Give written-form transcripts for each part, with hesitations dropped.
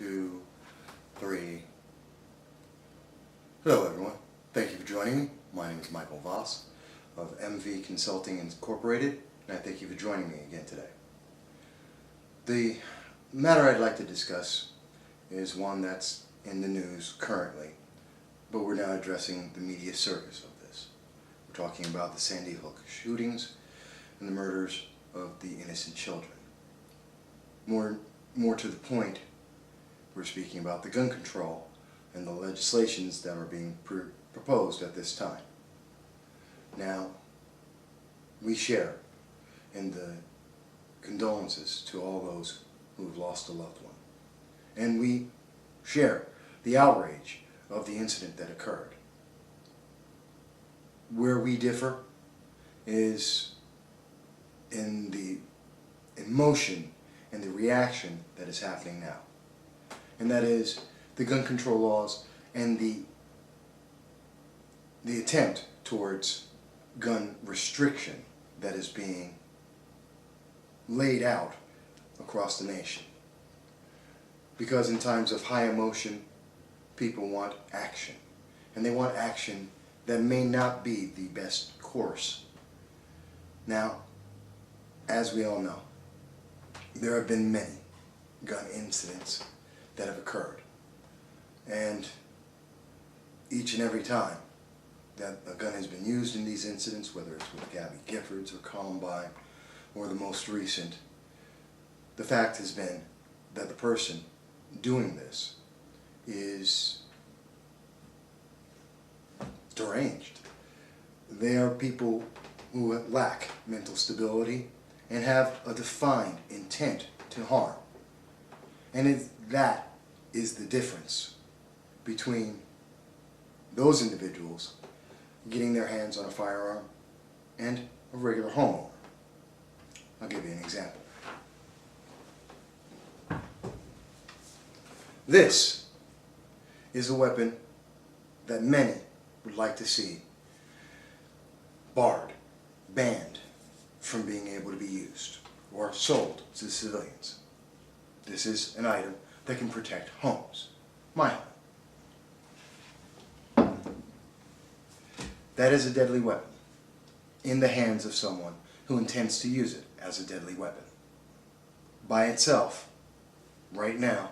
2, 3. Hello everyone. Thank you for joining me. My name is Michael Vass of MV Consulting Incorporated, and I thank you for joining me again today. The matter I'd like to discuss is one that's in the news currently, but we're now addressing the media circus of this. We're talking about the Sandy Hook shootings and the murders of the innocent children. More to the point, we're speaking about the gun control and the legislations that are being proposed at this time. Now, we share in the condolences to all those who have lost a loved one. And we share the outrage of the incident that occurred. Where we differ is in the emotion and the reaction that is happening now. And that is the gun control laws and the attempt towards gun restriction that is being laid out across the nation. Because in times of high emotion, people want action. And they want action that may not be the best course. Now, as we all know, there have been many gun incidents that have occurred. And each and every time that a gun has been used in these incidents, whether it's with Gabby Giffords or Columbine or the most recent, the fact has been that the person doing this is deranged. They are people who lack mental stability and have a defined intent to harm. And that is the difference between those individuals getting their hands on a firearm and a regular homeowner. I'll give you an example. This is a weapon that many would like to see banned from being able to be used or sold to civilians. This is an item that can protect homes. My home. That is a deadly weapon in the hands of someone who intends to use it as a deadly weapon. By itself, right now,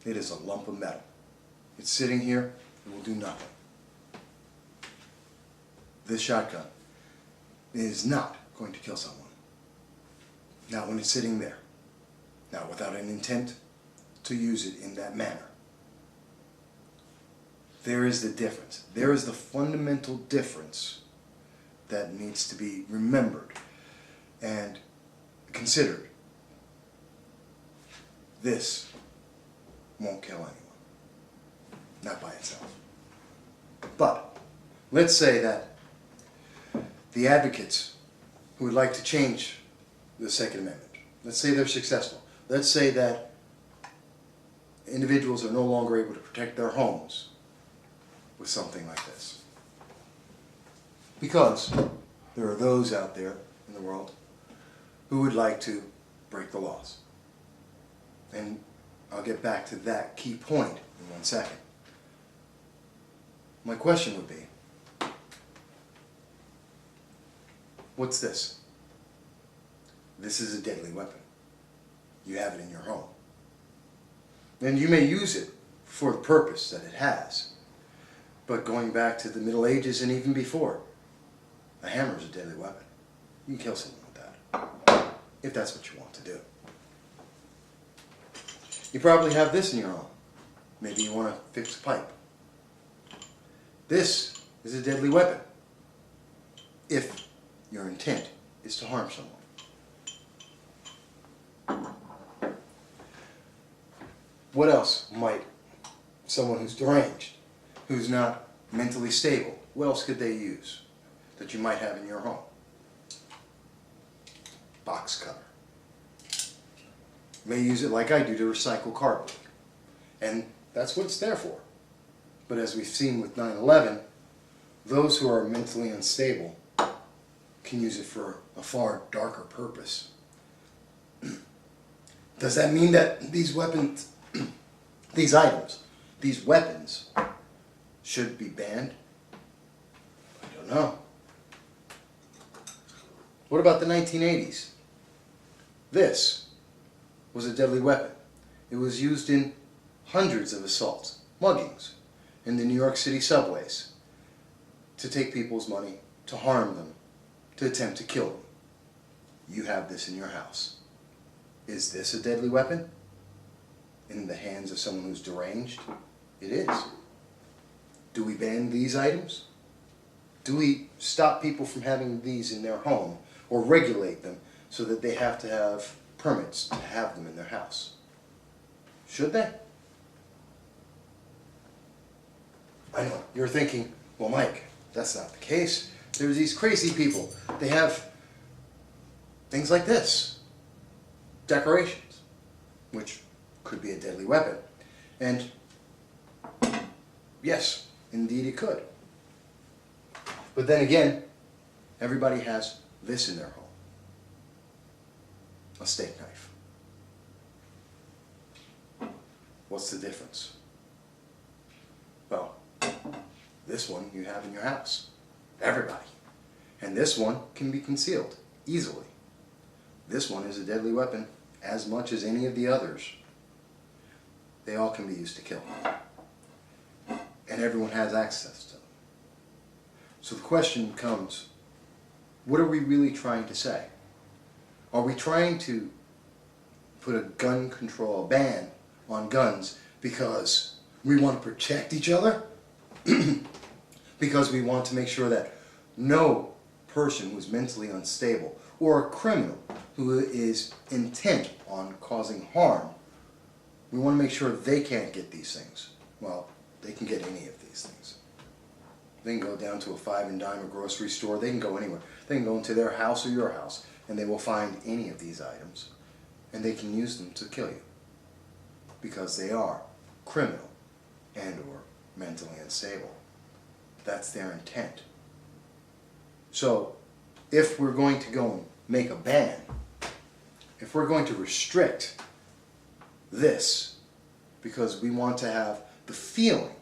it is a lump of metal. It's sitting here and will do nothing. This shotgun is not going to kill someone. Not when it's sitting there. Not without an intent to use it in that manner. There is the difference. There is the fundamental difference that needs to be remembered and considered. This won't kill anyone. Not by itself. But let's say that the advocates who would like to change the Second Amendment, let's say they're successful. Let's say that individuals are no longer able to protect their homes with something like this. Because there are those out there in the world who would like to break the laws. And I'll get back to that key point in 1 second. My question would be, what's this? This is a deadly weapon. You have it in your home. And you may use it for the purpose that it has. But going back to the Middle Ages and even before, a hammer is a deadly weapon. You can kill someone with that, if that's what you want to do. You probably have this in your home. Maybe you want to fix a pipe. This is a deadly weapon, if your intent is to harm someone. What else might someone who's deranged, who's not mentally stable, what else could they use that you might have in your home? Box cutter. You may use it like I do to recycle cardboard. And that's what it's there for. But as we've seen with 9/11, those who are mentally unstable can use it for a far darker purpose. Does that mean that these weapons These items, these weapons, should be banned? I don't know. What about the 1980s? This was a deadly weapon. It was used in hundreds of assaults, muggings, in the New York City subways, to take people's money, to harm them, to attempt to kill them. You have this in your house. Is this a deadly weapon? In the hands of someone who's deranged? It is. Do we ban these items? Do we stop people from having these in their home or regulate them so that they have to have permits to have them in their house? Should they? I know, you're thinking, well, Mike, that's not the case. There's these crazy people. They have things like this, decorations, which could be a deadly weapon. And yes, indeed it could. But then again, everybody has this in their home, a steak knife. What's the difference? Well, this one you have in your house, everybody. And this one can be concealed easily. This one is a deadly weapon as much as any of the others. They all can be used to kill. And everyone has access to them. So the question becomes, what are we really trying to say? Are we trying to put a gun control ban on guns because we want to protect each other? Because we want to make sure that no person who is mentally unstable or a criminal who is intent on causing harm, we want to make sure they can't get these things. Well, they can get any of these things. They can go down to a 5 and dime or grocery store. They can go anywhere. They can go into their house or your house, and they will find any of these items, and they can use them to kill you because they are criminal and or mentally unstable. That's their intent. So if we're going to go and make a ban, if we're going to restrict this because we want to have the feeling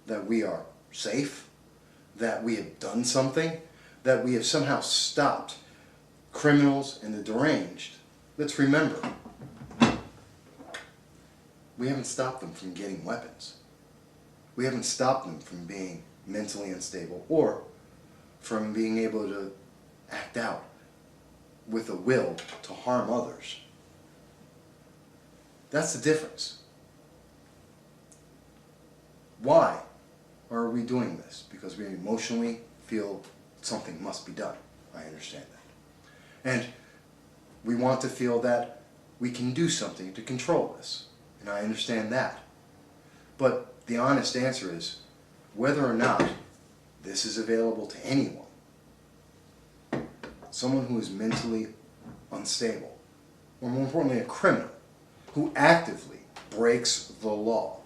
that we are safe, that we have done something, that we have somehow stopped criminals and the deranged, let's remember, we haven't stopped them from getting weapons. We haven't stopped them from being mentally unstable or from being able to act out with a will to harm others. That's the difference. Why are we doing this? Because we emotionally feel something must be done. I understand that. And we want to feel that we can do something to control this. And I understand that. But the honest answer is, whether or not this is available to anyone, someone who is mentally unstable, or more importantly, a criminal, who actively breaks the law,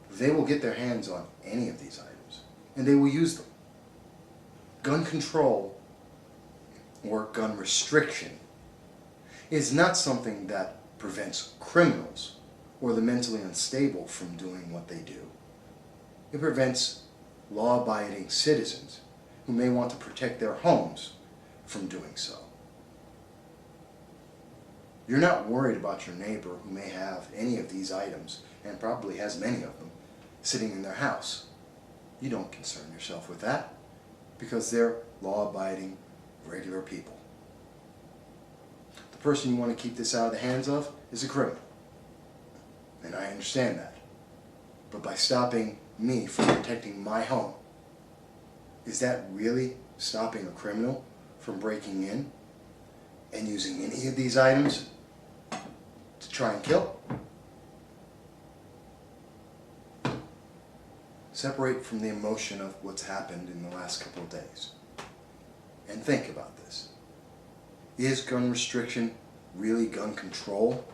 they will get their hands on any of these items, and they will use them. Gun control, or gun restriction, is not something that prevents criminals or the mentally unstable from doing what they do. It prevents law-abiding citizens who may want to protect their homes from doing so. You're not worried about your neighbor who may have any of these items, and probably has many of them, sitting in their house. You don't concern yourself with that, because they're law-abiding, regular people. The person you want to keep this out of the hands of is a criminal. And I understand that. But by stopping me from protecting my home, is that really stopping a criminal from breaking in and using any of these items to try and kill? Separate from the emotion of what's happened in the last couple of days and think about this. Is gun restriction really gun control?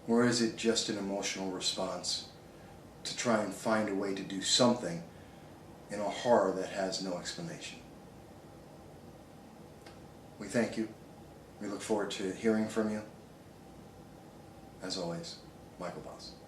Or is it just an emotional response to try and find a way to do something in a horror that has no explanation? We thank you. We look forward to hearing from you. As always, Michael Vass.